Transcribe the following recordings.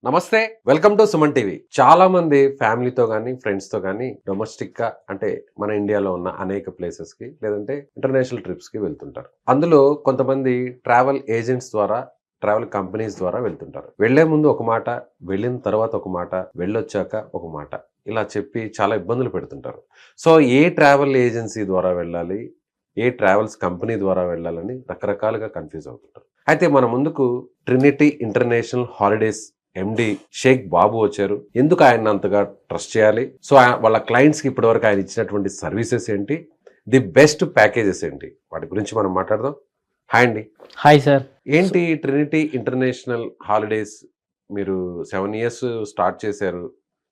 నమస్తే. Welcome to Suman TV. చాలా మంది ఫ్యామిలీతో గానీ, ఫ్రెండ్స్‌తో గానీ డొమెస్టిక్‌గా అంటే మన ఇండియాలో ఉన్న అనేక ప్లేసెస్‌కి లేదంటే ఇంటర్నేషనల్ ట్రిప్స్‌కి వెళ్తుంటారు. అందులో కొంతమంది ట్రావెల్ ఏజెంట్స్ ద్వారా, ట్రావెల్ కంపెనీస్ ద్వారా వెళ్తుంటారు. వెళ్ళే ముందు ఒక మాట, వెళ్ళిన తర్వాత ఒక మాట, వెళ్ళొచ్చాక ఒక మాట. ఇలా చెప్పి చాలా ఇబ్బందులు పెడుతుంటారు. సో, ఏ ట్రావెల్ ఏజెన్సీ ద్వారా వెళ్ళాలి? ఏ ట్రావెల్స్ కంపెనీ ద్వారా వెళ్ళాలని రకరకాలుగా కన్‌ఫ్యూజ్ అవుతుంటారు. అయితే మన ముందుకు ట్రినిటీ ఇంటర్నేషనల్ హాలిడేస్ ఎండి షేక్ బాబు వచ్చారు. ఎందుకు ఆయన్ని అంతగా ట్రస్ట్ చేయాలి? సో, వాళ్ళ క్లయింట్స్‌కి ఇప్పటివరకు ఆయన ఇచ్చినటువంటి సర్వీసెస్ ఏంటి? ది బెస్ట్ ప్యాకేజెస్ ఏంటి? వాటి గురించి మనం మాట్లాడదాం. హాయ్ అండి. Hi sir. ఏంటి ట్రినిటీ ఇంటర్నేషనల్ హాలిడేస్ మీరు 7 ఇయర్స్ స్టార్ట్ చేశారు.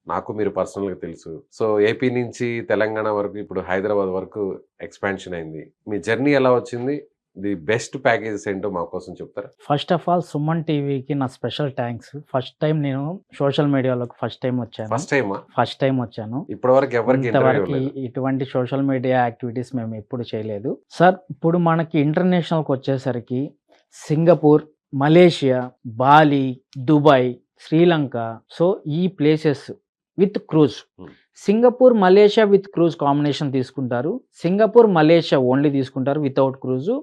నాకు మీరు పర్సనల్‌గా తెలుసు. సో, ఏపీ నుంచి తెలంగాణ వరకు ఇప్పుడు హైదరాబాద్ వరకు ఎక్స్‌పాన్షన్ అయింది. మీ జర్నీ ఎలా వచ్చింది? ది బెస్ట్ ప్యాకేజెస్ ఏంటో మా కోసం చెప్తారా? ఫస్ట్ ఆఫ్ ఆల్ సుమన్ టీవీకి నా స్పెషల్ థ్యాంక్స్. ఫస్ట్ టైం నేను సోషల్ మీడియాలోకి ఫస్ట్ టైమ్ వచ్చాను. ఫస్ట్ టైమా? ఫస్ట్ టైమ్ వచ్చాను. ఇప్పటివరకు ఎవరికి ఇంటర్వ్యూ ఇంతవరకు ఇవ్వలేదు. ఇటువంటి సోషల్ మీడియా యాక్టివిటీస్ మేము ఎప్పుడు చేయలేదు. సార్ ఇప్పుడు మనకి ఇంటర్నేషనల్‌కి వచ్చేసరికి Singapore, Malaysia, Bali, Dubai, Sri Lanka, so ఈ places with cruise. Hmm. Singapore, Malaysia with cruise combination తీసుకుంటారు. సింగపూర్, మలేషియా ఓన్లీ తీసుకుంటారు వితౌట్ క్రూజు.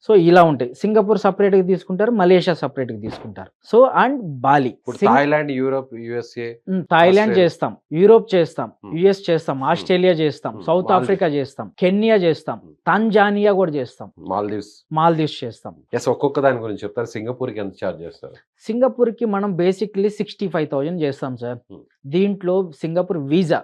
సో ఇలా ఉంటాయి. సింగపూర్ సెపరేట్‌గా తీసుకుంటారు. మలేషియా సెపరేట్‌గా తీసుకుంటారు. So and Bali. ఇప్పుడు Thailand, Europe, USA, Thailand Australia. చేస్తాం, యూరోప్ చేస్తాం, హ్మ్. యూఎస్ చేస్తాం, ఆస్ట్రేలియా చేస్తాం, సౌత్ మాల్దీవ్స్. ఆఫ్రికా చేస్తాం, కెన్యా చేస్తాం, తంజానియా కూడా చేస్తాం, మాల్దీవ్స్. మాల్దీవ్స్ చేస్తాం. ఒక్కొక్క దాని గురించి చెప్తారు. సింగపూర్‌కి ఎంత చార్జ్ చేస్తారు? సింగపూర్‌కి మనం బేసిక్‌లీ 65,000 చేస్తాం సార్. హ్మ్. దీంట్లో Singapore visa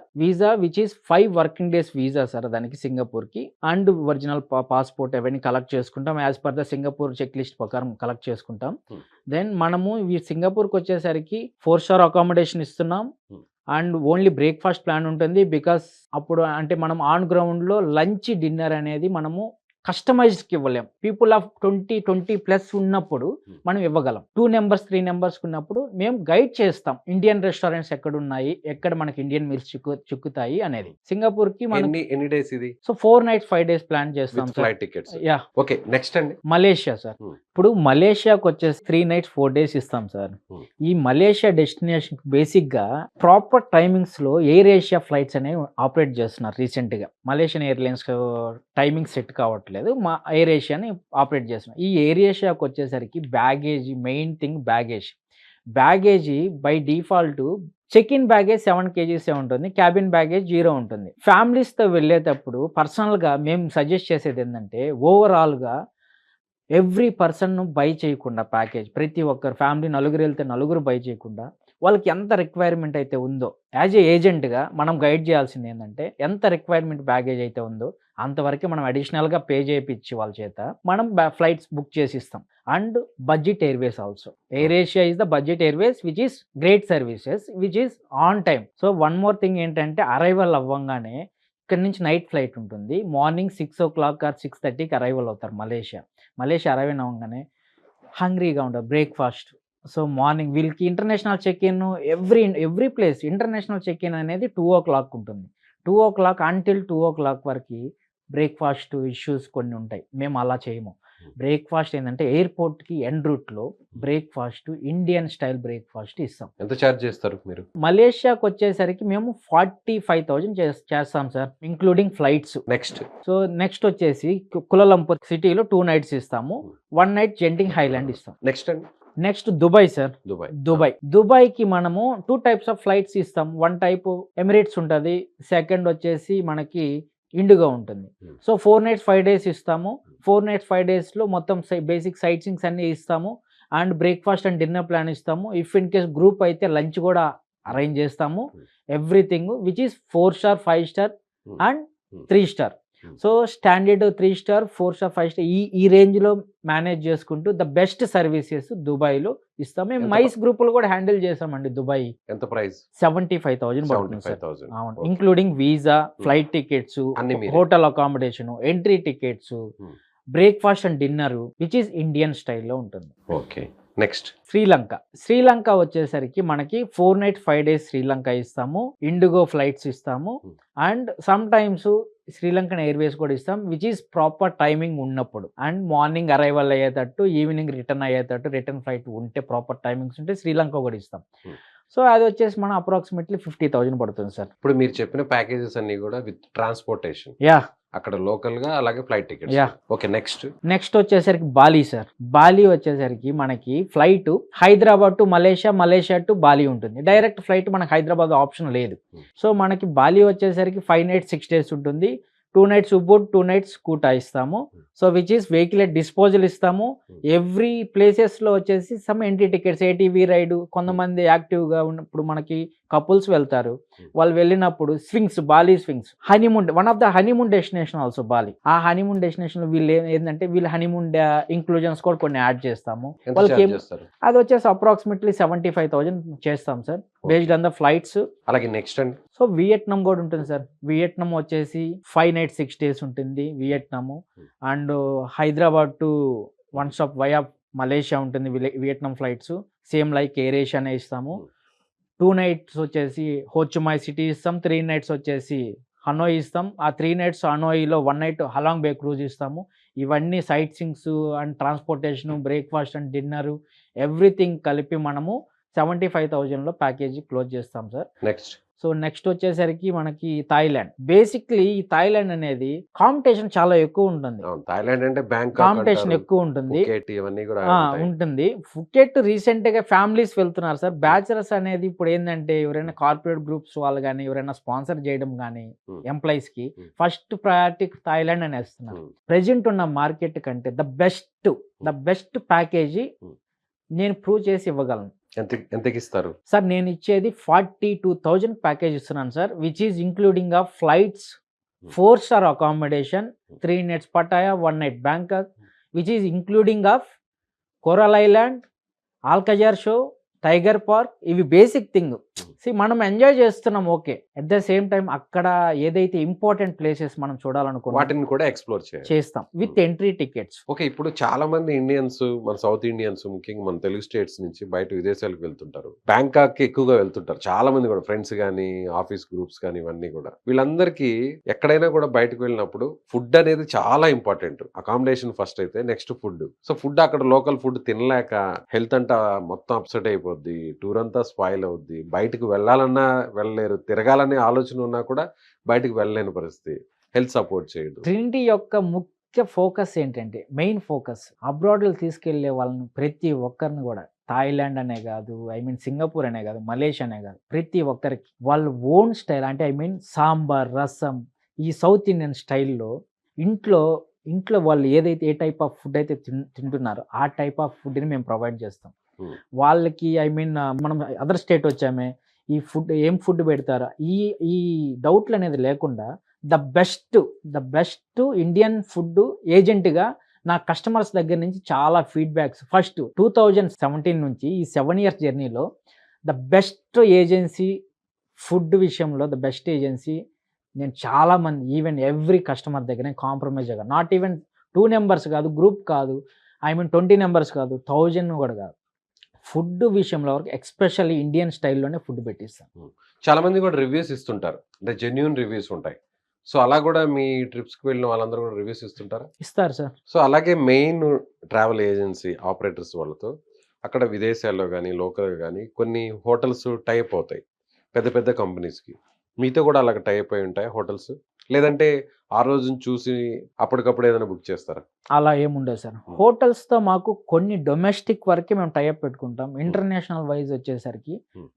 which is 5 working days visa sir దానికి సింగపూర్‌కి. అండ్ ఒరిజినల్ పాస్‌పోర్ట్ అవన్నీ కలెక్ట్ చేసుకుంటాం. As per the Singapore checklist ప్రకారం కలెక్ట్ చేసుకుంటాం. Hmm. దెన్ మనము ఈ సింగపూర్‌కి వచ్చేసరికి 4 స్టార్ అకామిడేషన్ ఇస్తున్నాం. Hmm. And only breakfast plan ఉంటుంది. బికాస్ అప్పుడు అంటే మనం ఆన్ గ్రౌండ్‌లో లంచ్, డిన్నర్ అనేది మనము కస్టమైజ్డ్‌కి ఇవ్వలేం. పీపుల్ ఆఫ్ 20 ప్లస్ ఉన్నప్పుడు మనం ఇవ్వగలం. 2 నంబర్స్, 3 నంబర్స్ ఉన్నప్పుడు మేము గైడ్ చేస్తాం. ఇండియన్ రెస్టారెంట్స్ ఎక్కడున్నాయి, ఎక్కడ మనకి ఇండియన్ మీల్స్ చిక్కుతాయి అనేది. సింగపూర్‌కి మనం ఎన్ని డేస్ ఇది? సో 4 నైట్స్, 5 డేస్ ప్లాన్ చేస్తాం with sir. Flight tickets. Yeah! Okay. Next అండి. Malaysia sir. Hmm. ఇప్పుడు మలేషియాకి వచ్చేసి 3 నైట్స్, 4 డేస్ ఇస్తాం సార్. Hmm. ఈ మలేషియా డెస్టినేషన్‌కి బేసిక్‌గా ప్రాపర్ టైమింగ్స్‌లో ఎయిర్ ఏషియా ఫ్లైట్స్ అనేవి ఆపరేట్ చేస్తున్నారు రీసెంట్‌గా. మలేషియన్ ఎయిర్‌లైన్స్ టైమింగ్ సెట్ కావట్లేదు. మా ఎయిర్ ఏషియాని ఆపరేట్ చేస్తున్నారు. ఈ ఎయిర్ ఏషియాకి వచ్చేసరికి baggage main thing baggage. Baggage by default check in baggage 7 కేజీసే ఉంటుంది. క్యాబిన్ బ్యాగేజ్ 0 ఉంటుంది. ఫ్యామిలీస్‌తో వెళ్ళేటప్పుడు పర్సనల్‌గా మేము సజెస్ట్ చేసేది ఏందంటే ఓవరాల్‌గా ఎవ్రీ పర్సన్ బై చేయకుండా ప్యాకేజ్ ప్రతి ఒక్కరు ఫ్యామిలీ నలుగురు వెళ్తే నలుగురు బై చేయకుండా వాళ్ళకి ఎంత రిక్వైర్మెంట్ అయితే ఉందో యాజ్ ఏ ఏజెంట్గా మనం గైడ్ చేయాల్సింది ఏంటంటే ఎంత రిక్వైర్మెంట్ బ్యాగేజ్ అయితే ఉందో అంతవరకు మనం అడిషనల్గా పే చేయించి వాళ్ళ చేత మనం ఫ్లైట్స్ బుక్ చేసి ఇస్తాం. And budget airways also. Air Asia is the budget airways which is great services which is on time. So one more thing ఏంటంటే అరైవల్ అవ్వంగానే ఇక్కడ నుంచి నైట్ ఫ్లైట్ ఉంటుంది. మార్నింగ్ 6:00 ఆర్ 6:30కి అరైవల్ అవుతారు మలేషియా అరైవల్ అవ్వగానే హంగ్రీగా ఉండదు బ్రేక్‌ఫాస్ట్. సో, మార్నింగ్ వీళ్ళకి international check in every place international check in అనేది 2:00 ఉంటుంది. 2:00 అంటిల్ 2:00 వరకి బ్రేక్‌ఫాస్ట్ ఇష్యూస్ కొన్ని ఉంటాయి. మేము అలా చేయము. బ్రేక్‌ఫాస్ట్ ఏందంటే ఎయిర్‌పోర్ట్‌కి ఎండ్ రూట్‌లో బ్రేక్‌ఫాస్ట్ ఇండియన్ స్టైల్ బ్రేక్‌ఫాస్ట్ ఇస్తాం. ఎంత చార్జ్ చేస్తారు మీరు? మలేషియాకొచ్చేసరికి మేము 45,000 చేస్తాం sir. Including flights. Next. So, next వచ్చేసి కులాలంపూర్ సిటీలో 2 నైట్స్ ఇస్తాము. 1 నైట్ జెంటింగ్ హైలాండ్ ఇస్తాం. నెక్స్ట్ అండి. Next Dubai sir. దుబాయ్. దుబాయ్‌కి మనము 2 టైప్స్ ఆఫ్ ఫ్లైట్స్ ఇస్తాం. వన్ టైపు ఎమిరేట్స్ ఉంటది. సెకండ్ వచ్చేసి మనకి ఇండిగో ఉంటుంది. Hmm. సో 4 నైట్స్, 5 డేస్ ఇస్తాము. 4 నైట్స్, 5 డేస్‌లో మొత్తం బేసిక్ సైట్ సీయింగ్స్ అన్నీ ఇస్తాము. And breakfast and dinner plan ఇస్తాము. ఇఫ్ ఇన్ కేస్ గ్రూప్ అయితే లంచ్ కూడా అరేంజ్ చేస్తాము. Everything which is 4 star, 5 star and 3 star. So standard 3 star, 4 star, 5 star ఈ రేంజ్‌లో మేనేజ్ చేసుకుంటూ ద బెస్ట్ సర్వీసెస్ దుబాయ్‌లో ఇస్తాం. మేము ఎంత మైస్ గ్రూప్‌లో కూడా హ్యాండిల్ చేసామండి దుబాయ్. ఎంత ప్రైస్? 75,000 పడుతుంది సార్. 75,000. అవును. Okay. Including visa, flight tickets, అన్ని మీరే. Hotel accommodation, entry tickets, Hmm. Breakfast and dinner which is Indian స్టైల్‌లో ఉంటుంది. ఓకే. నెక్స్ట్. శ్రీలంక వచ్చేసరికి మనకి 4 నైట్ 5 డేస్ శ్రీలంక ఇస్తాము. ఇండిగో ఫ్లైట్స్ ఇస్తాము. Hmm. And some times Sri Lankan Airways కూడా ఇస్తాం, విచ్ ఈస్ ప్రాపర్ టైమింగ్ ఉన్నప్పుడు. అండ్ మార్నింగ్ అరైవల్ అయ్యేటట్టు, ఈవినింగ్ రిటర్న్ అయ్యేటట్టు, రిటర్న్ ఫ్లైట్ ఉంటే ప్రాపర్ టైమింగ్స్ ఉంటే శ్రీలంక కూడా ఇస్తాం. సో అది వచ్చేసి మనం అప్రాక్సిమేట్లీ 50,000 పడుతుంది సార్. ఇప్పుడు మీరు చెప్పిన ప్యాకేజెస్ అన్ని కూడా విత్ ట్రాన్స్పోర్టేషన్, యా అక్కడ లోకల్ గా, అలాగే flight tickets. Yeah. Okay, next వచ్చేసరికి బాలి సార్. బాలి వచ్చేసరికి మనకి flight Hyderabad to Malaysia, Malaysia to Bali ఉంటుంది. డైరెక్ట్ ఫ్లైట్ మనకి హైదరాబాద్ ఆప్షన్ లేదు. సో మనకి బాలి వచ్చేసరికి 5 nights 6 days ఉంటుంది. 2 nights ఉబుడ్, 2 nights కూటా ఇస్తాము. So which is vehicle disposal ఇస్తాము. ఎవ్రీ ప్లేసెస్లో వచ్చేసి some entry tickets, ATV ride, కొంతమంది యాక్టివ్గా ఉన్నప్పుడు మనకి కపుల్స్ వెళ్తారు, వాళ్ళు వెళ్ళినప్పుడు swings, Bali swings, honeymoon, one of the honeymoon destination also Bali. ఆ హనీమూన్ డెస్టినేషన్ వీళ్ళు ఏంటంటే వీళ్ళు హనీమూన్ ఇంక్లూజన్స్ కూడా కొన్ని యాడ్ చేస్తాము. వాళ్ళకి అది వచ్చేసి అప్రాక్సిమేట్లీ 75,000 చేస్తాం sir, based on the flights. అలాగే నెక్స్ట్ అండి, సో వియట్నాం కూడా ఉంటుంది సార్. వియట్నాం వచ్చేసి 5 nights 6 days ఉంటుంది Vietnam. And Hyderabad to one stop via Malaysia ఉంటుంది Vietnam flights, same like air ఏషియానే ఇస్తాము. 2 nights వచ్చేసి హోచిమాయ్ సిటీ ఇస్తాం. 3 nights వచ్చేసి హనోయ్ ఇస్తాం. ఆ 3 nights హనోయిలో 1 night హలాంగ్ బే క్రూజ్ ఇస్తాము. ఇవన్నీ sightseeings and transportation, breakfast and dinner, everything కలిపి మనము 75,000లో ప్యాకేజీ క్లోజ్ చేస్తాం సార్. నెక్స్ట్ వచ్చేసరికి మనకి థాయిలాండ్. బేసిక్లీ ఈ థాయిలాండ్ అనేది కాంపిటీషన్ చాలా ఎక్కువ ఉంటుంది. థాయిలాండ్ అంటే కాంపిటీషన్ ఎక్కువ ఉంటుంది. ఉంటుంది. ఫుకెట్ రీసెంట్ గా ఫ్యామిలీస్ వెళ్తున్నారు సార్. బ్యాచులర్స్ అనేది ఇప్పుడు ఏంటంటే ఎవరైనా కార్పొరేట్ గ్రూప్స్ వాళ్ళు కానీ ఎవరైనా స్పాన్సర్ చేయడం కానీ ఎంప్లాయీస్ కి ఫస్ట్ ప్రయారిటీ థాయిలాండ్ అని వేస్తున్నారు. ప్రెజెంట్ ఉన్న మార్కెట్ కంటే ద బెస్ట్ ప్యాకేజీ నేను ప్రూవ్ చేసి ఇవ్వగలను. ఎంతకి ఇస్తారు సార్? నేను ఇచ్చేది 42,000 ప్యాకేజ్ ఇస్తున్నాను sir, which is including of flights, 4-star accommodation, 3 nights Pattaya, 1 night Bangkok, which is including of coral island, Alcazar show, tiger park. ఇవి బేసిక్ థింగ్. మనం ఎంజాయ్ చేస్తున్నాం, okay. At the same time అక్కడ ఏదైతే important places మనం చూడాలనుకో వాటిని కూడా explore చేస్తాం with entry tickets. Okay, ఇప్పుడు చాలా మంది ఇండియన్స్, మన సౌత్ ఇండియన్స్ ముఖ్యంగా మన తెలుగు స్టేట్స్ నుంచి బయట విదేశాలకు వెళ్తుంటారు. బ్యాంకాక్ కి ఎక్కువగా వెళ్తుంటారు చాలా మంది కూడా, ఫ్రెండ్స్ కానీ ఆఫీస్ గ్రూప్స్ కానీ ఇవన్నీ కూడా. వీళ్ళందరికీ ఎక్కడైనా కూడా బయటకు వెళ్ళినప్పుడు ఫుడ్ అనేది చాలా ఇంపార్టెంట్. అకామిడేషన్ ఫస్ట్ అయితే, నెక్స్ట్ ఫుడ్. సో ఫుడ్ అక్కడ లోకల్ ఫుడ్ తినలేక హెల్త్ అంతా మొత్తం అప్సెట్ అయిపోద్ది, టూర్ అంతా స్పాయిల్ అవుద్ది. బయటకు వెళ్ళాలన్నా వెళ్ళలేరు, తిరగాలనే ఆలోచన ఉన్నా కూడా బయటకు వెళ్ళలేని పరిస్థితి. హెల్త్ సపోర్ట్ చేయదు. ట్రినిటీ యొక్క ముఖ్య ఫోకస్ ఏంటంటే, మెయిన్ ఫోకస్ అబ్రాడ్లో తీసుకెళ్లే వాళ్ళని ప్రతి ఒక్కరిని కూడా, థాయిలాండ్ అనే కాదు, సింగపూర్ అనే కాదు, మలేషియా అనే కాదు, ప్రతి ఒక్కరికి వాళ్ళ ఓన్ స్టైల్ అంటే సాంబార్, రసం, ఈ సౌత్ ఇండియన్ స్టైల్లో ఇంట్లో వాళ్ళు ఏదైతే ఏ టైప్ ఆఫ్ ఫుడ్ అయితే తింటున్నారో ఆ టైప్ ఆఫ్ ఫుడ్ని మేము ప్రొవైడ్ చేస్తాం వాళ్ళకి. మనం అదర్ స్టేట్ వచ్చామే, ఈ ఫుడ్ ఏం ఫుడ్ పెడతారా, ఈ డౌట్లు అనేది లేకుండా ద బెస్ట్ ఇండియన్ ఫుడ్ ఏజెంట్గా నా కస్టమర్స్ దగ్గర నుంచి చాలా ఫీడ్బ్యాక్స్. ఫస్ట్ 2017 నుంచి ఈ 7 years జర్నీలో ద బెస్ట్ ఏజెన్సీ, ఫుడ్ విషయంలో ద బెస్ట్ ఏజెన్సీ. నేను చాలామంది ఈవెన్ ఎవ్రీ కస్టమర్ దగ్గర నేను కాంప్రమైజ్ అయ్యాను. నాట్ ఈవెన్ 2 numbers కాదు, గ్రూప్ కాదు, 20 numbers కాదు, 1000 కూడా కాదు. ఫుడ్ విషయంలో వరకు ఎక్స్పెషల్లీ ఇండియన్ స్టైల్లోనే ఫుడ్ పెట్టిస్తాను. చాలా మంది కూడా రివ్యూస్ ఇస్తుంటారు, అంటే జెన్యూన్ రివ్యూస్ ఉంటాయి. సో అలా కూడా మీ ట్రిప్స్కి వెళ్ళిన వాళ్ళందరూ కూడా రివ్యూస్ ఇస్తుంటారా? ఇస్తారు సార్. సో అలాగే మెయిన్ ట్రావెల్ ఏజెన్సీ ఆపరేటర్స్ వాళ్ళతో అక్కడ విదేశాల్లో కానీ లోకల్గా కానీ కొన్ని హోటల్స్ టైప్ అవుతాయి పెద్ద పెద్ద కంపెనీస్కి. మీతో కూడా అలాగ టైప్ అయి ఉంటాయి హోటల్స్, లేదంటే ఆ రోజుని చూసి అప్పటికప్పుడు ఏదైనా బుక్ చేస్తారా? అలా ఏముండదు సార్. హోటల్స్తో మాకు కొన్ని డొమెస్టిక్ వరకే మేము టైఅప్ పెట్టుకుంటాం. ఇంటర్నేషనల్ వైజ్ వచ్చేసరికి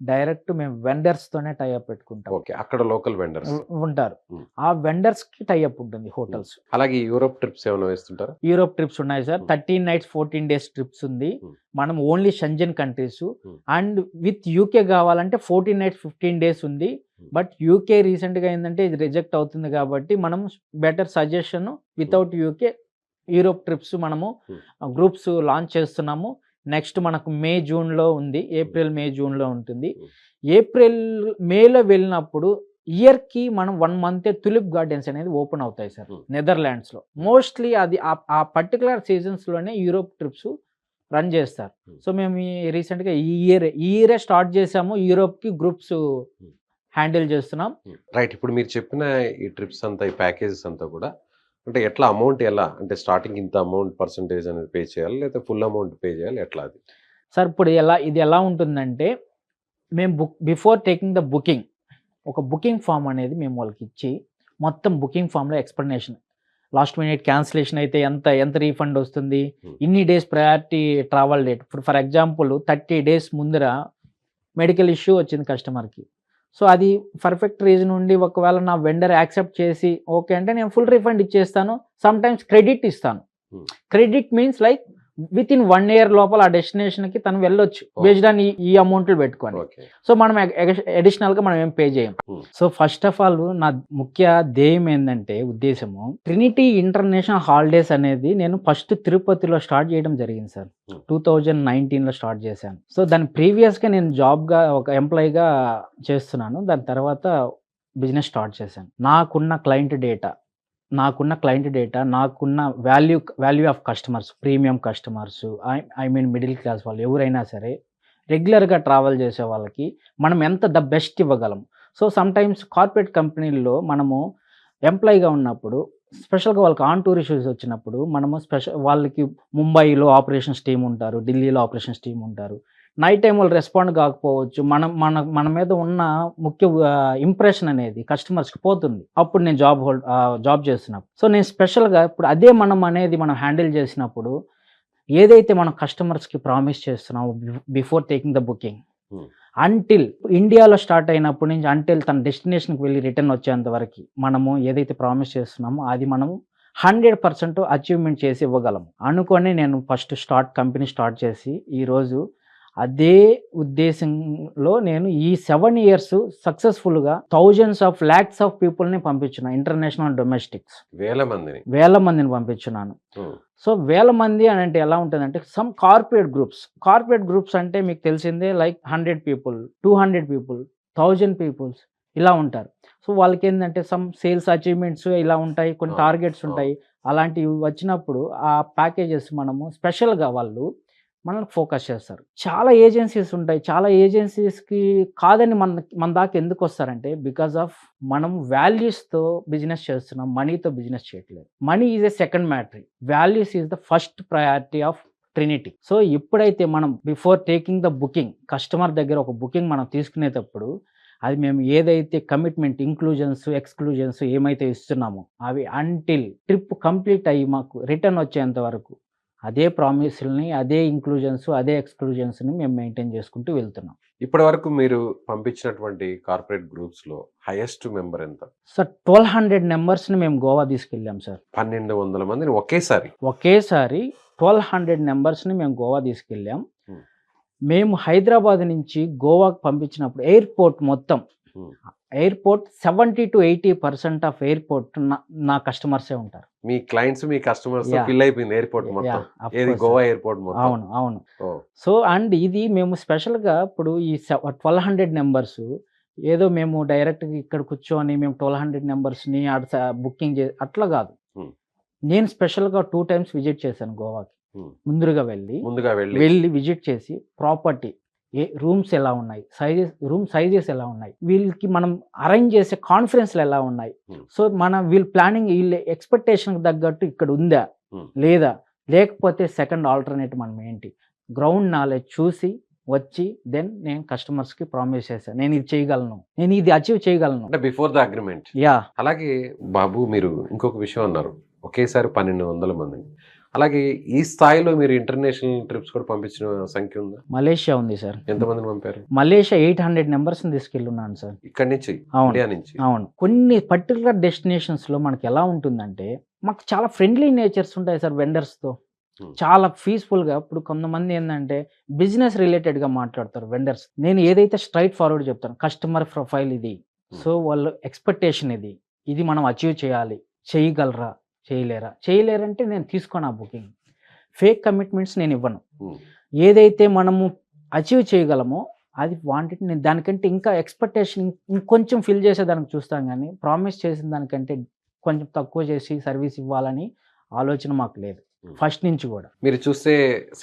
డైరెక్ట్ మేము వెండర్స్తోనే టైఅప్ పెట్టుకుంటాం. ఓకే, అక్కడ లోకల్ వెండర్స్ ఉంటారు, ఆ వెండర్స్కి టైఅప్ ఉంటుంది హోటల్స్. అలాగే యూరోప్ ట్రిప్స్ ఏమైనా వేస్తుంటారా? యూరోప్ ట్రిప్స్ ఉన్నాయి సార్. 13 nights 14 days ట్రిప్స్ ఉంది. మనం only Schengen countries. And with UK కావాలంటే 14 nights 15 days ఉంది. బట్ యూకే రీసెంట్గా ఏంటంటే ఇది రిజెక్ట్ అవుతుంది కాబట్టి మనం better suggestion without UK Europe trips మనము గ్రూప్స్ లాంచ్ చేస్తున్నాము. నెక్స్ట్ మనకు మే జూన్లో ఉంది, ఏప్రిల్ మే జూన్లో ఉంటుంది. ఏప్రిల్ మేలో వెళ్ళినప్పుడు ఇయర్కి మనం 1 month తులిప్ గార్డెన్స్ అనేది ఓపెన్ అవుతాయి సార్ నెదర్లాండ్స్లో. మోస్ట్లీ అది ఆ పర్టికులర్ సీజన్స్లోనే యూరోప్ ట్రిప్స్ రన్ చేస్తారు. సో మేము రీసెంట్గా ఈ ఇయరే స్టార్ట్ చేసాము యూరోప్కి గ్రూప్స్ హ్యాండిల్ చేస్తున్నాం. రైట్. ఇప్పుడు మీరు చెప్పిన ఈ ట్రిప్స్ అంతా, ఈ ప్యాకేజెస్ అంతా కూడా అంటే ఎట్లా అమౌంట్ ఎలా? అంటే స్టార్టింగ్ ఇంత అమౌంట్ పర్సెంటేజ్ అనేది పే చేయాలా? లేకపోతే ఫుల్ అమౌంట్ పే చేయాలి? ఎట్లా అది? సార్ ఇప్పుడు ఇది ఎలా ఉంటుందంటే, మేము బిఫోర్ టేకింగ్ ద బుకింగ్ ఒక బుకింగ్ ఫామ్ అనేది మేము వాళ్ళకిచ్చి, మొత్తం బుకింగ్ ఫామ్‌లో ఎక్స్‌ప్లనేషన్. లాస్ట్ మినిట్ క్యాన్సిలేషన్ అయితే ఎంత రీఫండ్ వస్తుంది? ఇన్ని డేస్ ప్రయారిటీ ట్రావెల్ డేట్. ఇప్పుడు ఫర్ ఎగ్జాంపుల్ 30 డేస్ ముందర మెడికల్ ఇష్యూ వచ్చింది కస్టమర్‌కి. సో, అది పర్ఫెక్ట్ రీజన్ ఉండి ఒకవేళ నా వెండర్ యాక్సెప్ట్ చేసి ఓకే అంటే నేను ఫుల్ రిఫండ్ ఇచ్చేస్తాను. సమ్‌టైమ్స్ క్రెడిట్ ఇస్తాను. Credit means like within 1 year లోపల ఆ డెస్టినేషన్‌కి తను వెళ్ళొచ్చు. బేస్డ్ ఆన్ ఈ అమౌంట్లు పెట్టుకొని. ఓకే. సో, మనం అడిషనల్‌గా మనం ఏం పే చేయం. సో, ఫస్ట్ ఆఫ్ ఆల్ నా ముఖ్య ధ్యేయం ఏందంటే ఉద్దేశము, ట్రినిటీ ఇంటర్నేషనల్ హాలిడేస్ అనేది నేను ఫస్ట్ తిరుపతిలో స్టార్ట్ చేయడం జరిగింది సార్. 2019లో స్టార్ట్ చేశాను. సో, దాని ప్రీవియస్‌గా నేను ఒక ఎంప్లాయీగా చేస్తున్నాను. దాని తర్వాత బిజినెస్ స్టార్ట్ చేశాను. నాకున్న క్లయింట్ డేటా, నాకున్న value of customers, premium customers, I mean middle class వాళ్ళు ఎవరైనా సరే రెగ్యులర్‌గా ట్రావెల్ చేసే వాళ్ళకి మనం ఎంత ద బెస్ట్ ఇవ్వగలం. సో, సమ్‌టైమ్స్ కార్పొరేట్ కంపెనీల్లో మనము ఎంప్లాయీగా ఉన్నప్పుడు స్పెషల్‌గా వాళ్ళకి ఆన్ టూర్ ఇష్యూస్ వచ్చినప్పుడు మనము వాళ్ళకి ముంబైలో ఆపరేషన్స్ టీమ్ ఉంటారు, ఢిల్లీలో ఆపరేషన్స్ టీమ్ ఉంటారు. నైట్ టైమ్ వాళ్ళు రెస్పాండ్ కాకపోవచ్చు. మన మీద ఉన్న ముఖ్య ఇంప్రెషన్ అనేది కస్టమర్స్‌కి పోతుంది. అప్పుడు నేను జాబ్ చేస్తున్నప్పుడు. సో, నేను స్పెషల్‌గా ఇప్పుడు అదే మనం హ్యాండిల్ చేసినప్పుడు ఏదైతే మనం కస్టమర్స్‌కి ప్రామిస్ చేస్తున్నామో before taking the booking until ఇండియాలో స్టార్ట్ అయినప్పటి నుంచి అంటిల్ తన డెస్టినేషన్‌కి వెళ్ళి రిటర్న్ వచ్చేంత వరకి మనము ఏదైతే ప్రామిస్ చేస్తున్నామో అది మనము 100% అచీవ్‌మెంట్ చేసి ఇవ్వగలము. అనుకోని నేను ఫస్ట్ కంపెనీ స్టార్ట్ చేసి ఈరోజు అదే ఉద్దేశంలో నేను ఈ 7 ఇయర్స్ సక్సెస్‌ఫుల్‌గా థౌసండ్స్ ఆఫ్ లాక్స్ ఆఫ్ పీపుల్‌ని పంపించిన ఇంటర్నేషనల్ డొమెస్టిక్స్. వేల మందిని పంపించున్నాను. సో, వేల మంది అని అంటే ఎలా ఉంటుందంటే సమ్ కార్పొరేట్ గ్రూప్స్ అంటే మీకు తెలిసిందే లైక్ 100 పీపుల్, 200 పీపుల్, 1000 పీపుల్స్ ఇలా ఉంటారు. సో, వాళ్ళకేందంటే సమ్ సేల్స్ అచీవ్‌మెంట్స్ ఇలా ఉంటాయి. కొన్ని టార్గెట్స్ ఉంటాయి. అలాంటివి వచ్చినప్పుడు ఆ ప్యాకేజెస్ మనము స్పెషల్‌గా వాళ్ళు మనల్ని ఫోకస్ చేస్తారు. చాలా ఏజెన్సీస్ ఉంటాయి. చాలా ఏజెన్సీస్‌కి కాదని మన దాకా ఎందుకొస్తారంటే బికాస్ ఆఫ్ మనం వాల్యూస్‌తో బిజినెస్ చేస్తున్నాం. మనీతో బిజినెస్ చేయట్లేదు. Money is a second matter. Values is the first priority of Trinity. So, ఎప్పుడైతే మనం before taking the booking customer దగ్గర ఒక బుకింగ్ మనం తీసుకునేటప్పుడు అది మేము ఏదైతే కమిట్మెంట్ ఇంక్లూజన్స్, ఎక్స్‌క్లూజన్స్ ఏమైతే ఇస్తున్నామో అవి అంటిల్ ట్రిప్ కంప్లీట్ అయ్యి మాకు రిటర్న్ వచ్చేంత వరకు అదే ప్రామిస్‌లని, అదే ఇంక్లూజన్స్, అదే ఎక్స్‌క్లూజన్స్‌ని మేము మెయింటైన్ చేసుకుంటూ వెళ్తున్నాం. ఇప్పటివరకు మీరు పంపించినటువంటి కార్పొరేట్ గ్రూప్స్‌లో హైయెస్ట్ మెంబర్ ఎంత? సార్ 1200 మెంబర్స్‌ని మేము గోవా తీసుకెళ్ళాం సార్. 1200 మందిని ఒకేసారి 1200 మెంబర్స్‌ని మేము గోవా తీసుకెళ్ళాం. మేము హైదరాబాద్ నుంచి గోవాకి పంపించినప్పుడు ఎయిర్‌పోర్ట్ 70-80% ఆఫ్ ఎయిర్‌పోర్ట్ నా కస్టమర్సే ఉంటారు. మీ క్లయింట్స్, మీ కస్టమర్స్ ఫిల్ అయిపోయింది ఎయిర్‌పోర్ట్ మొత్తం. ఏది గోవా ఎయిర్‌పోర్ట్ మొత్తం. అవును. సో, అండ్ ఇది మేము స్పెషల్‌గా ఇప్పుడు ఈ 1200 మెంబర్స్ ఏదో మేము డైరెక్ట్‌గా ఇక్కడ కూర్చొని మేము 1200 మెంబర్స్‌ని బుకింగ్ అట్లా కాదు. నేను స్పెషల్‌గా 2 టైమ్స్ విజిట్ చేశాను గోవాకి. ముందుగా వెళ్ళి విజిట్ చేసి ప్రాపర్టీ రూమ్స్ ఎలా ఉన్నాయి, రూమ్ సైజెస్ ఎలా ఉన్నాయి, వీళ్ళకి మనం అరేంజ్ చేసే కాన్ఫరెన్స్లు ఎలా ఉన్నాయి. సో, వీళ్ళ ప్లానింగ్ వీళ్ళ ఎక్స్పెక్టేషన్కి తగ్గట్టు ఇక్కడ ఉందా లేదా, లేకపోతే సెకండ్ ఆల్టర్నేటివ్ మనం ఏంటి, గ్రౌండ్ నాలెడ్జ్ చూసి వచ్చి దెన్ నేను కస్టమర్స్కి ప్రామిస్ చేశాను నేను ఇది చేయగలను, నేను ఇది అచీవ్ చేయగలను అంటే బిఫోర్ ద అగ్రిమెంట్. అలాగే బాబు మీరు ఇంకొక విషయం అన్నారు, ఒకేసారి 1200 మందిని. అలాగే ఈ స్థాయిలో మీరు ఇంటర్నేషనల్ ట్రిప్స్ కూడా పంపించిన సంఖ్య ఉందా? మలేషియా ఉంది సార్. ఎంతమందిని పంపారు? మలేషియా 800 మెంబర్స్ని తీసుకెళ్ళున్నాను సార్. ఇక్కడ నుంచి? ఇండియా నుంచి? అవును. కొన్ని పర్టికులర్ డెస్టినేషన్స్లో మనకి ఎలా ఉంటుందంటే మాకు చాలా ఫ్రెండ్లీ నేచర్స్ ఉంటాయి సార్ వెండర్స్తో. చాలా పీస్ఫుల్గా. ఇప్పుడు కొంతమంది ఏంటంటే బిజినెస్ రిలేటెడ్గా మాట్లాడతారు వెండర్స్. నేను ఏదైతే స్ట్రైట్ ఫార్వర్డ్ చెప్తాను, కస్టమర్ ప్రొఫైల్ ఇది, సో వాళ్ళ ఎక్స్పెక్టేషన్ ఇది మనం అచీవ్ చేయాలి, చేయగలరా చేయలేరంటే నేను తీసుకోను ఆ బుకింగ్. ఫేక్ కమిట్మెంట్స్ నేను ఇవ్వను. ఏదైతే మనము అచీవ్ చేయగలమో అది నేను దానికంటే ఇంకా ఎక్స్పెక్టేషన్ ఇంకొంచెం ఫిల్ చేసేదానికి చూస్తాను, కానీ ప్రామిస్ చేసిన దానికంటే కొంచెం తక్కువ చేసి సర్వీస్ ఇవ్వాలని ఆలోచన మాకు లేదు. ఫస్ట్ నుంచి కూడా. మీరు చూస్తే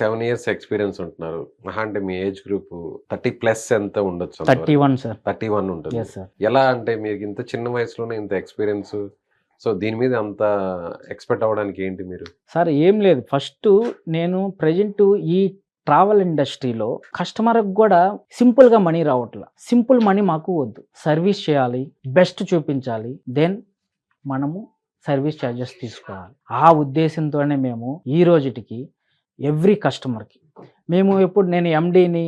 7 ఇయర్స్ ఎక్స్పీరియన్స్ ఉంటున్నారు. మహా అంటే మీ ఏజ్ గ్రూప్ 30+ ఎంత ఉండొచ్చు? 31 సార్. 31 ఉంటుంది. Yes sir. ఎలా అంటే మీకు ఇంత చిన్న వయసులోనే ఇంత ఎక్స్పీరియన్స్, సో దీని మీద అంత ఎక్స్పెక్ట్ అవ్వడానికి ఏంటి మీరు? సార్ ఏం లేదు, ఫస్ట్ నేను ప్రజెంట్ ఈ ట్రావెల్ ఇండస్ట్రీలో కస్టమర్కి కూడా సింపుల్గా మనీ రావట్లా. సింపుల్ మనీ మాకు వద్దు, సర్వీస్ చేయాలి, బెస్ట్ చూపించాలి, దెన్ మనము సర్వీస్ ఛార్జెస్ తీసుకోవాలి. ఆ ఉద్దేశంతోనే మేము ఈ రోజుటికి ఎవ్రీ కస్టమర్కి మేము ఎప్పుడు నేను ఎండీని,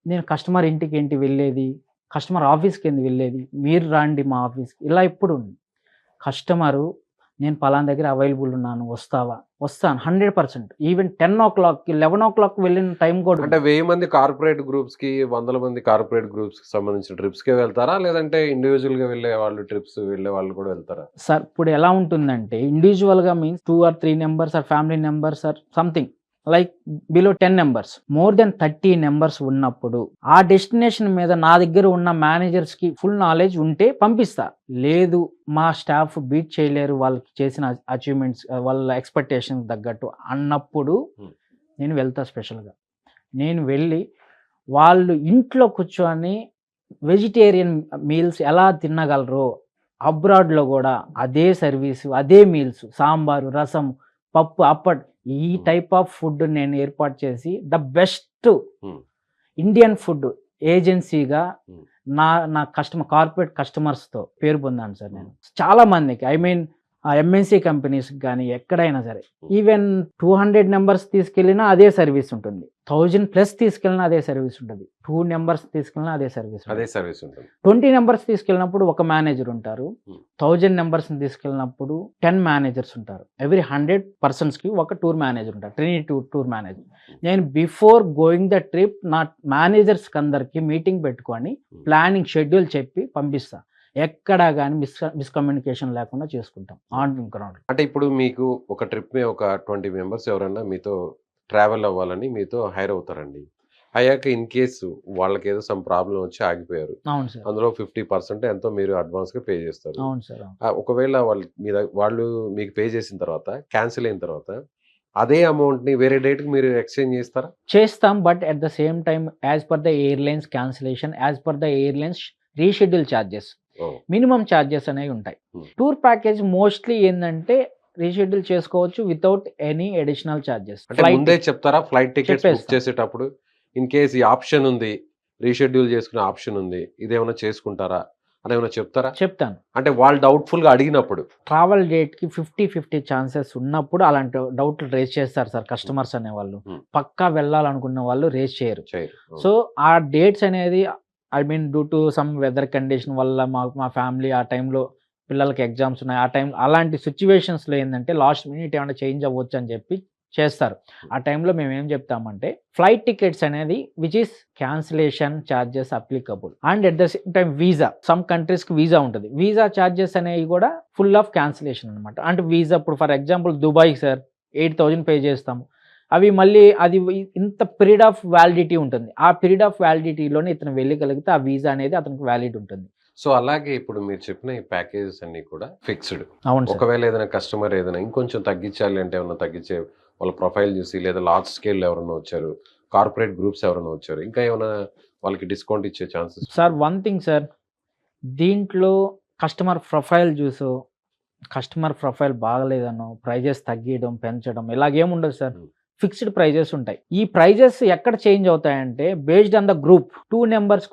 నేను కస్టమర్ ఇంటికి ఏంటి వెళ్ళేది, కస్టమర్ ఆఫీస్కి ఏంటి వెళ్ళేది, మీరు రాండి మా ఆఫీస్కి, ఇలా ఎప్పుడు ఉంది. కస్టమరు నేను పలానా దగ్గర అవైలబుల్ ఉన్నాను, వస్తావా? వస్తాను 100%. ఈవెన్ 10 o'clock 11 o'clock వెళ్ళిన టైం కూడా అంటే 1000 మంది కార్పొరేట్ గ్రూప్స్ కి, 100 మంది కార్పొరేట్ గ్రూప్స్ కి సంబంధించిన ట్రిప్స్ కి వెళ్తారా, లేదంటే ఇండివిజువల్ గా వెళ్ళే వాళ్ళు ట్రిప్స్ వెళ్ళే వాళ్ళు కూడా వెళ్తారా? సార్ ఇప్పుడు ఎలా ఉంటుందంటే ఇండివిజువల్గా means 2 or 3 members or family members or something like below 10 members, more than 30 members ఉన్నప్పుడు ఆ డెస్టినేషన్ మీద నా దగ్గర ఉన్న మేనేజర్స్కి ఫుల్ నాలెడ్జ్ ఉంటే పంపిస్తా. లేదు మా స్టాఫ్ బీట్ చేయలేరు వాళ్ళకి చేసిన అచీవ్మెంట్స్, వాళ్ళ ఎక్స్పెక్టేషన్ తగ్గట్టు అన్నప్పుడు నేను వెళ్తా. స్పెషల్గా నేను వెళ్ళి వాళ్ళు ఇంట్లో కూర్చొని వెజిటేరియన్ మీల్స్ ఎలా తినగలరో అబ్రాడ్లో కూడా అదే సర్వీసు, అదే మీల్స్, సాంబారు, రసం, పప్పు, అప్పట్, ఈ టైప్ ఆఫ్ ఫుడ్ నేను ఏర్పాటు చేసి ద బెస్ట్ ఇండియన్ ఫుడ్ ఏజెన్సీగా నా కార్పొరేట్ కస్టమర్స్తో పేరు పొందాను సార్. నేను చాలా మందికి ఐ మీన్ ఎంఎన్సీ కంపెనీస్కి కానీ ఎక్కడైనా సరే ఈవెన్ 200 members తీసుకెళ్ళినా అదే సర్వీస్ ఉంటుంది, 1000+ తీసుకెళ్ళినా అదే సర్వీస్ ఉంటుంది, 2 members తీసుకెళ్ళినా అదే సర్వీస్ ఉంటుంది. 20 members తీసుకెళ్ళినప్పుడు ఒక మేనేజర్ ఉంటారు, 1000 members తీసుకెళ్ళినప్పుడు 10 managers ఉంటారు. ఎవ్రీ 100 personsకి ఒక టూర్ మేనేజర్ ఉంటారు, ట్రినిటీ టూర్ మేనేజర్. నేను బిఫోర్ గోయింగ్ ద ట్రిప్ నా మేనేజర్స్కి అందరికీ మీటింగ్ పెట్టుకొని ప్లానింగ్ షెడ్యూల్ చెప్పి పంపిస్తా. ఎక్కడా కానీ మిస్కమ్యూనికేషన్ లేకుండా చేసుకుంటాం ఆన్ గ్రౌండ్. అంటే ఇప్పుడు మీకు ఒక ట్రిప్ మీద ఒక 20 members ఎవరైనా మీతో ట్రావెల్ అవ్వాలని మీతో హైర్ అవుతారండి. అయ్యాక ఇన్ కేసు వాళ్ళకి ఏదో సమ్ ప్రాబ్లం వచ్చి ఆగిపోయారు, అవును సార్, అందులో 50% ఎంతో మీరు అడ్వాన్స్గా పే చేస్తారు. అవును సార్. ఒకవేళ వాళ్ళు మీకు పే చేసిన తర్వాత క్యాన్సిల్ అయిన తర్వాత అదే అమౌంట్ని వేరే డేట్కి మీరు ఎక్స్చేంజ్ చేస్తారా? చేస్తాం, but at the same time as per the airlines cancellation, as per the airlines reschedule charges, minimum charges అనేవి ఉంటాయి. టూర్ ప్యాకేజ్ మోస్ట్లీ ఏంటంటే రీషెడ్యూల్ చేసుకోవచ్చు వితౌట్ ఎనీ అడిషనల్ ఛార్జెస్. ముందే చెప్తారా ఫ్లైట్ టికెట్స్ బుక్ చేసేటప్పుడు ఇన్ కేస్ ఈ option ఉంది, reschedule చేసుకునే ఆప్షన్ ఉంది, ఇదేమైనా చేసుకుంటారా అని ఏమైనా చెప్తారా? చెప్తాను. అంటే వాళ్ళు డౌట్ఫుల్ గా అడిగినప్పుడు ట్రావెల్ డేట్ కి 50-50 ఛాన్సెస్ ఉన్నప్పుడు అలాంటి డౌట్లు రేజ్ చేస్తారు సార్ కస్టమర్స్ అనేవాళ్ళు. పక్కా వెళ్ళాలనుకున్న వాళ్ళు రేజ్ చేయరు. సో ఆ డేట్స్ అనేది I mean due to some weather condition వల్ల మా ఫ్యామిలీ ఆ టైంలో పిల్లలకి ఎగ్జామ్స్ ఉన్నాయి, ఆ టైం అలాంటి సిచ్యువేషన్స్లో ఏంటంటే లాస్ట్ మినిట్ ఏమైనా చేంజ్ అవ్వచ్చు అని చెప్పి చేస్తారు. ఆ టైంలో మేము ఏం చెప్తామంటే ఫ్లైట్ టికెట్స్ అనేది which is cancellation charges applicable and at the same time visa, some కంట్రీస్కి వీసా ఉంటుంది, వీసా ఛార్జెస్ అనేవి కూడా ఫుల్ ఆఫ్ క్యాన్సిలేషన్ అనమాట. అంటే వీసా ఇప్పుడు ఫర్ ఎగ్జాంపుల్ దుబాయ్కి సార్ 8000 పే చేస్తాము, అవి మళ్ళీ అది ఇంత పీరియడ్ ఆఫ్ వ్యాలిడిటీ ఉంటుంది, ఆ పీరియడ్ ఆఫ్ వ్యాలిడిటీలోనే ఇతను వెళ్ళగలిగితే ఆ వీసా అనేది అతనికి వ్యాలిడ్ ఉంటుంది. సో అలాగే ఇప్పుడు మీరు చెప్పిన ఈ ప్యాకేజెస్ అన్ని కూడా ఫిక్స్డ్. అవును. ఒకవేళ ఏదైనా కస్టమర్ ఏదైనా ఇంకొంచెం తగ్గించాలి అంటే ఏమన్నా తగ్గించే వాళ్ళ ప్రొఫైల్ చూసి, లేదా లార్జ్ స్కేల్ ఎవరైనా వచ్చారు, కార్పొరేట్ గ్రూప్స్ ఎవరైనా వచ్చారు, ఇంకా ఏమైనా వాళ్ళకి డిస్కౌంట్ ఇచ్చే chances? Sir one thing sir, దీంట్లో కస్టమర్ ప్రొఫైల్ చూసో, కస్టమర్ ప్రొఫైల్ బాగలేదనో ప్రైజెస్ తగ్గించడం పెంచడం ఇలాగేముండదు సార్. ఫిక్స్డ్ ప్రైజెస్ ఉంటాయి. ఈ ప్రైజెస్ ఎక్కడ చేంజ్ అవుతాయంటే based on the group. 2 members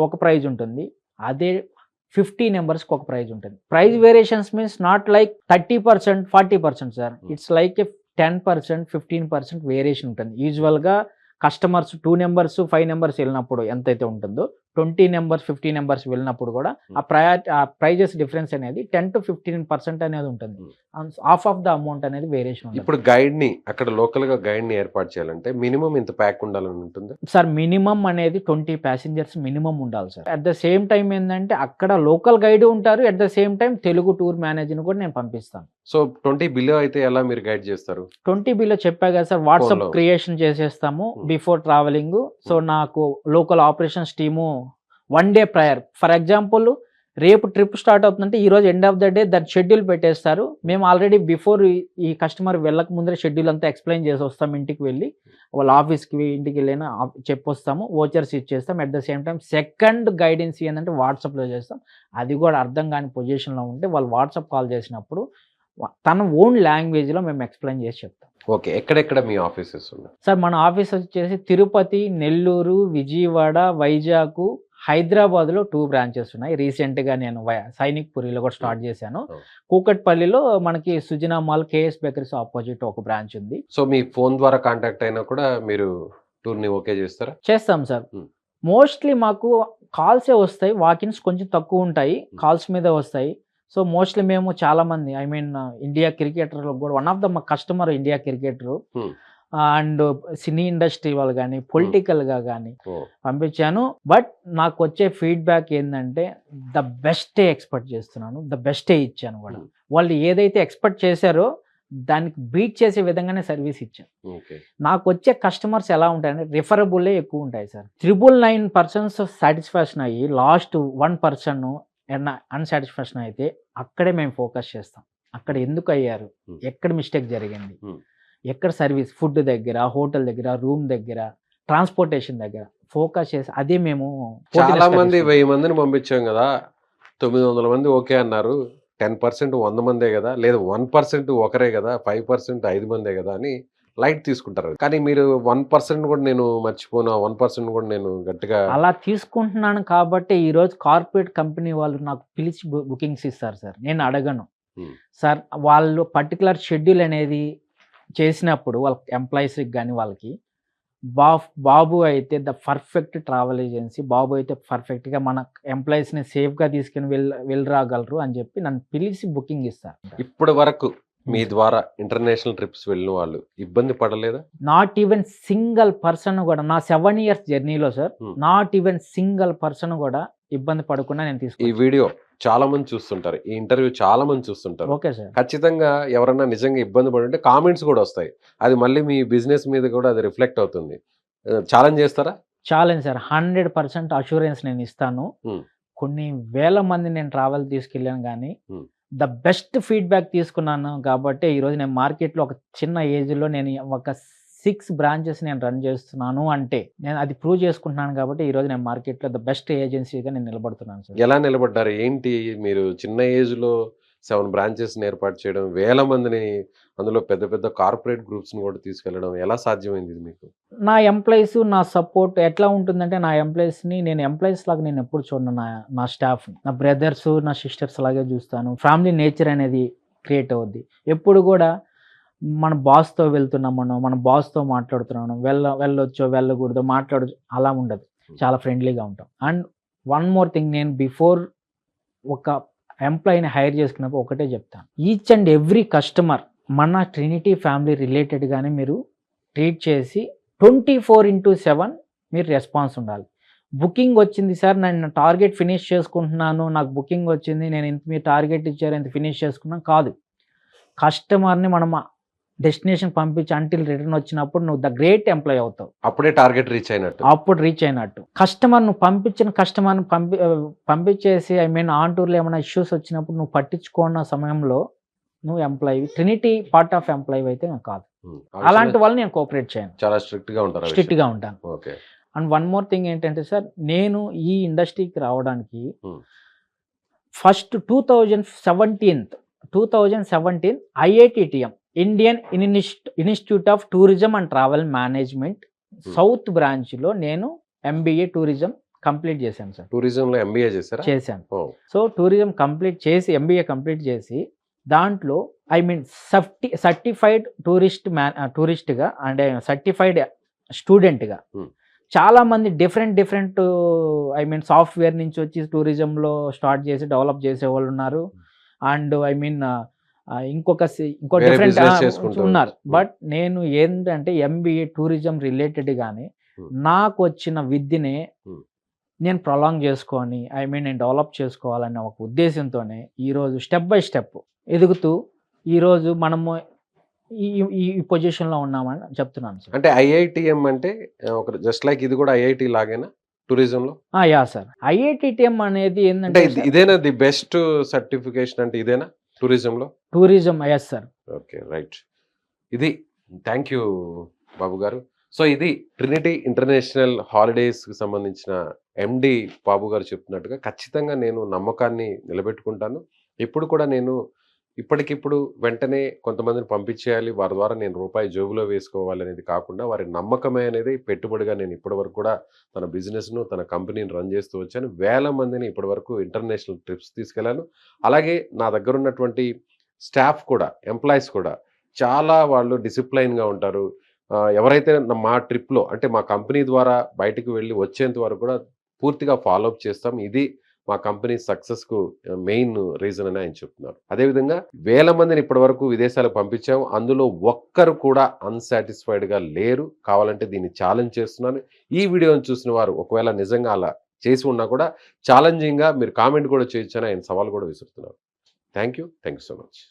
ఒక ప్రైజ్ ఉంటుంది, అదే 50 members ఒక ప్రైజ్ ఉంటుంది. Price variations means not like 30%, 40% sir, it's like 10%, 15% variation ఉంటుంది. యూజువల్గా కస్టమర్స్ 2 members, 5 members వెళ్ళినప్పుడు ఎంతైతే ఉంటుందో 20 members, 50 members వెళ్ళినప్పుడు కూడా ఆ ప్రైజెస్ డిఫరెన్స్ అనేది 10 to 15% అనేది ఉంటుంది. హాఫ్ ఆఫ్ ద అమౌంట్ అనేది వేరియేషన్ ఉంటుంది. ఇప్పుడు గైడ్ని అక్కడ లోకల్గా గైడ్ని ఏర్పాటు చేయాలంటే మినిమం ఇంత ప్యాక్ ఉండాలని ఉంటుంది సార్. మినిమం అనేది 20 passengers మినిమం ఉండాలి sir. At the same time ఏంటంటే అక్కడ లోకల్ గైడ్ ఉంటారు, at the same time Telugu tour మేనేజర్ని కూడా నేను పంపిస్తాను. సో 20 బిలో అయితే ఎలా మీరు గైడ్ చేస్తారు? 20 బిలో చెప్పా కదా సార్, వాట్సాప్ క్రియేషన్ చేసేస్తాము బిఫోర్ ట్రావెలింగ్. సో నాకు local operations team 1 day prior, for example రేపు ట్రిప్ స్టార్ట్ అవుతుందంటే ఈ రోజు ఎండ్ ఆఫ్ ద డే దాని షెడ్యూల్ పెట్టేస్తారు. మేము ఆల్రెడీ బిఫోర్ ఈ కస్టమర్ వెళ్ళక ముందరే షెడ్యూల్ అంతా ఎక్స్ప్లెయిన్ చేసి వస్తాం. ఇంటికి వెళ్ళి వాళ్ళ ఆఫీస్కి ఇంటికి వెళ్ళినా చెప్పొస్తాము, వోచర్స్ ఇచ్చేస్తాం. At the same time second guidance ఏంటంటే వాట్సాప్లో చేస్తాం. అది కూడా అర్థం కాని పొజిషన్లో ఉంటే వాళ్ళు వాట్సాప్ కాల్ చేసినప్పుడు తన ఓన్ లాంగ్వేజ్లో మేము ఎక్స్ప్లెయిన్ చేసి చెప్తాం. ఓకే, ఎక్కడెక్కడ మీ ఆఫీసెస్ ఉన్నాయి? సార్ మన ఆఫీస్ వచ్చేసి తిరుపతి, నెల్లూరు, విజయవాడ, వైజాగ్, హైదరాబాద్లో 2 బ్రాంచెస్ ఉన్నాయి. రీసెంట్గా నేను సైనిక్ పురిలో కూడా స్టార్ట్ చేశాను. కూకట్పల్లిలో మనకి Sujana mall, KS bakeries opposite ఒక బ్రాంచ్ ఉంది. సో మీ ఫోన్ ద్వారా కాంటాక్ట్ అయినా కూడా మీరు టూర్ని ఓకే చేస్తారా? చేస్తాం సార్. మోస్ట్లీ మాకు కాల్సే వస్తాయి, వాకిన్స్ కొంచెం తక్కువ ఉంటాయి, కాల్స్ మీద వస్తాయి. సో మోస్ట్లీ మేము చాలామంది ఇండియా క్రికెటర్ కూడా వన్ ఆఫ్ ద మా customer India cricketer and cine industry వాళ్ళు కానీ పొలిటికల్గా కానీ పంపించాను. బట్ నాకు వచ్చే ఫీడ్బ్యాక్ ఏంటంటే ద బెస్టే ఎక్స్పెక్ట్ చేస్తున్నాను, ద బెస్టే ఇచ్చాను కూడా. వాళ్ళు ఏదైతే ఎక్స్పెక్ట్ చేశారో దానికి బీట్ చేసే విధంగానే సర్వీస్ ఇచ్చాను. నాకు వచ్చే కస్టమర్స్ ఎలా ఉంటాయంటే రిఫరబుల్లే ఎక్కువ ఉంటాయి సార్. 999% సాటిస్ఫాక్షన్ అయ్యి లాస్ట్ 1% అన్సాటిస్ఫాక్షన్ అయితే అక్కడే మేము ఫోకస్ చేస్తాం. అక్కడ ఎందుకు అయ్యారు, ఎక్కడ మిస్టేక్ జరిగింది, ఎక్కడ సర్వీస్, ఫుడ్ దగ్గర, హోటల్ దగ్గర, రూమ్ దగ్గర, ట్రాన్స్పోర్టేషన్ దగ్గర ఫోకస్ చేసి అదే మేము. చాలా మంది 1000 మందిని పంపించాం కదా, 900 మంది ఓకే అన్నారు, 10% 100 మందే కదా, లేదా 1% ఒకరే కదా, 5% 5 మందే కదా అని లైట్ తీసుకుంటారు. కానీ మీరు 1% కూడా నేను మర్చిపోను, 1% కూడా నేను గట్టిగా అలా తీసుకుంటున్నాను కాబట్టి ఈరోజు కార్పొరేట్ కంపెనీ వాళ్ళు నాకు పిలిచి బుకింగ్స్ ఇస్తారు సార్. నేను అడగను సార్. వాళ్ళు పర్టికులర్ షెడ్యూల్ అనేది చేసినప్పుడు వాళ్ళ ఎంప్లాయీస్కి కానీ వాళ్ళకి బాబు అయితే ద పర్ఫెక్ట్ ట్రావెల్ ఏజెన్సీ, బాబు అయితే పర్ఫెక్ట్గా మన ఎంప్లాయీస్ని సేఫ్గా తీసుకుని వెళ్ళి రాగలరు అని చెప్పి నన్ను పిలిచి బుకింగ్ ఇస్తారు. ఇప్పటి వరకు మీ ద్వారా ఇంటర్నేషనల్ ట్రిప్స్ వెళ్ళిన వాళ్ళు ఇబ్బంది పడలేదా? నాట్ ఈవెన్ సింగిల్ పర్సన్ కూడా నా 7 years జర్నీలో sir, not even single person కూడా ఇబ్బంది పడకుండా నేను తీసుకున్నాను. ఈ వీడియో చాలా మంది చూస్తుంటారు, ఈ ఇంటర్వ్యూ చాలా మంది చూస్తుంటారు. Okay sir. ఖచ్చితంగా ఎవరన్నా నిజంగా ఇబ్బంది పడుంటే కామెంట్స్ కూడా వస్తాయి, అది మళ్ళీ మీ బిజినెస్ మీద కూడా అది రిఫ్లెక్ట్ అవుతుంది. ఛాలెంజ్ చేస్తారా? ఛాలెంజ్ సార్, 100% అష్యూరెన్స్ నేను ఇస్తాను. కొన్ని వేల మంది నేను ట్రావెల్ తీసుకెళ్ళాను కానీ ద బెస్ట్ ఫీడ్బ్యాక్ తీసుకున్నాను కాబట్టి ఈరోజు నేను మార్కెట్లో ఒక చిన్న ఏజ్లో నేను ఒక 6 బ్రాంచెస్ నేను రన్ చేస్తున్నాను అంటే నేను అది ప్రూవ్ చేసుకుంటున్నాను కాబట్టి ఈరోజు నేను మార్కెట్లో ద బెస్ట్ ఏజెన్సీగా నేను నిలబడుతున్నాను సార్. ఎలా నిలబడ్డారు ఏంటి? మీరు చిన్న ఏజ్లో 7 బ్రాంచెస్ ఏర్పాటు చేయడం, వేల మందిని, అందులో పెద్ద పెద్ద కార్పొరేట్ గ్రూప్స్ని కూడా తీసుకెళ్ళడం ఎలా సాధ్యమైంది ఇది మీకు? నా ఎంప్లాయీస్, నా సపోర్ట్ ఎట్లా ఉంటుందంటే నా ఎంప్లాయీస్ని నేను ఎంప్లాయీస్ లాగా నేను ఎప్పుడు చూడను. నా స్టాఫ్ని, నా బ్రదర్స్, నా సిస్టర్స్ లాగే చూస్తాను. ఫ్యామిలీ నేచర్ అనేది క్రియేట్ అవుద్ది. ఎప్పుడు కూడా మన బాస్తో వెళ్తున్నాం, మన బాస్తో మాట్లాడుతున్నాను, వెళ్ళొచ్చో వెళ్ళకూడదో మాట్లాడచ్చు అలా ఉండదు. చాలా ఫ్రెండ్లీగా ఉంటాం. అండ్ వన్ మోర్ థింగ్, నేను బిఫోర్ ఒక ఎంప్లాయీని హైర్ చేసుకున్నప్పుడు ఒకటే చెప్తాను, ఈచ్ అండ్ ఎవ్రీ కస్టమర్ మన ట్రినిటీ ఫ్యామిలీ రిలేటెడ్గానే మీరు ట్రీట్ చేసి 24/7 మీరు రెస్పాన్స్ ఉండాలి. బుకింగ్ వచ్చింది సార్, నేను టార్గెట్ ఫినిష్ చేసుకుంటున్నాను, నాకు బుకింగ్ వచ్చింది, నేను ఇంత మీరు టార్గెట్ ఇచ్చారు, ఇంత ఫినిష్ చేసుకున్నాను కాదు. కస్టమర్ని మనం డెస్టినేషన్ పంపించి అంటిల్ రిటర్న్ వచ్చినప్పుడు నువ్వు ద గ్రేట్ ఎంప్లాయీ అవుతావు. అప్పుడే టార్గెట్ రీచ్ అయినట్టు. అప్పుడు రీచ్ అయినట్టు. కస్టమర్ నువ్వు పంపించిన కస్టమర్ని పంపించేసి ఆన్ టూర్లో ఏమైనా ఇష్యూస్ వచ్చినప్పుడు నువ్వు పట్టించుకున్న సమయంలో నువ్వు employee, Trinity part of employee అయితే నేను కాదు. అలాంటి వాళ్ళు నేను కోఆపరేట్ చేయను. చాలా స్ట్రిక్ట్గా ఉంటారు. స్ట్రిక్ట్గా ఉంటాను. Okay. And one more thing ఏంటంటే సార్, నేను ఈ ఇండస్ట్రీకి రావడానికి first 2017 IITTM Indian institute of tourism and travel management south బ్రాంచ్లో నేను MBA టూరిజం కంప్లీట్ చేశాను సార్. టూరిజంలో MBA చేశాను. సో టూరిజం కంప్లీట్ చేసి MBA కంప్లీట్ చేసి దాంట్లో సర్టిఫైడ్ టూరిస్ట్గా అండ్ సర్టిఫైడ్ స్టూడెంట్గా చాలామంది డిఫరెంట్ సాఫ్ట్వేర్ నుంచి వచ్చి టూరిజంలో స్టార్ట్ చేసి డెవలప్ చేసే వాళ్ళు ఉన్నారు. అండ్ ఇంకో డిఫరెంట్ ఉన్నారు. బట్ నేను ఏంటంటే MBA టూరిజం రిలేటెడ్గానే నాకు వచ్చిన విద్యనే నేను ప్రొలాంగ్ చేసుకొని నేను డెవలప్ చేసుకోవాలనే ఒక ఉద్దేశంతోనే ఈరోజు స్టెప్ బై స్టెప్ ఎదుగుతూ ఈరోజు మనము ఈ పొజిషన్లో ఉన్నామని చెప్తున్నాను సార్. అంటే IITM అంటే ఒక జస్ట్ లైక్ ఇది కూడా IIT లాగేనా? టూరిజంలో? Yeah sir. ఐఐటిటిఎం అనేది అంటే ఏందంటే సార్ ఇదేనా ది బెస్ట్ సర్టిఫికేషన్ అంటే ఇదేనా టూరిజంలో? Tourism yes sir. Okay. Right. ఇది. థ్యాంక్ యూ బాబు గారు. సో, ఇది ట్రినిటీ ఇంటర్నేషనల్ హాలిడేస్‌కి సంబంధించిన ఎండీ బాబు గారు చెప్తున్నట్టుగా ఖచ్చితంగా నేను నమ్మకాన్ని నిలబెట్టుకుంటాను. ఎప్పుడు కూడా నేను ఇప్పటికిప్పుడు వెంటనే కొంతమందిని పంపించేయాలి. వారి ద్వారా నేను రూపాయి జేబులో వేసుకోవాలనేది కాకుండా వారి నమ్మకమే అనేది పెట్టుబడిగా నేను ఇప్పటివరకు కూడా తన బిజినెస్‌ను, తన కంపెనీని రన్ చేస్తూ వచ్చాను. వేల మందిని ఇప్పటివరకు ఇంటర్నేషనల్ ట్రిప్స్ తీసుకెళ్ళాను. అలాగే నా దగ్గరున్నటువంటి స్టాఫ్ కూడా, ఎంప్లాయీస్ కూడా చాలా వాళ్ళు డిసిప్లైన్‌గా ఉంటారు. ఎవరైతే మా ట్రిప్‌లో అంటే మా కంపెనీ ద్వారా బయటికి వెళ్లి వచ్చేంత వరకు కూడా పూర్తిగా ఫాలో అప్ చేస్తాం. ఇది మా కంపెనీ సక్సెస్‌కు మెయిన్ రీజన్ అని ఆయన చెప్తున్నారు. అదేవిధంగా వేల మందిని ఇప్పటివరకు విదేశాలకు పంపించాం. అందులో ఒక్కరు కూడా అన్‌సాటిస్ఫైడ్‌గా లేరు. కావాలంటే దీన్ని ఛాలెంజ్ చేస్తున్నాను. ఈ వీడియోని చూసిన వారు ఒకవేళ నిజంగా అలా చేసి ఉన్నా కూడా ఛాలెంజింగ్‌గా మీరు కామెంట్ కూడా చేయొచ్చని ఆయన సవాల్ కూడా విసురుతున్నారు. Thank you so much.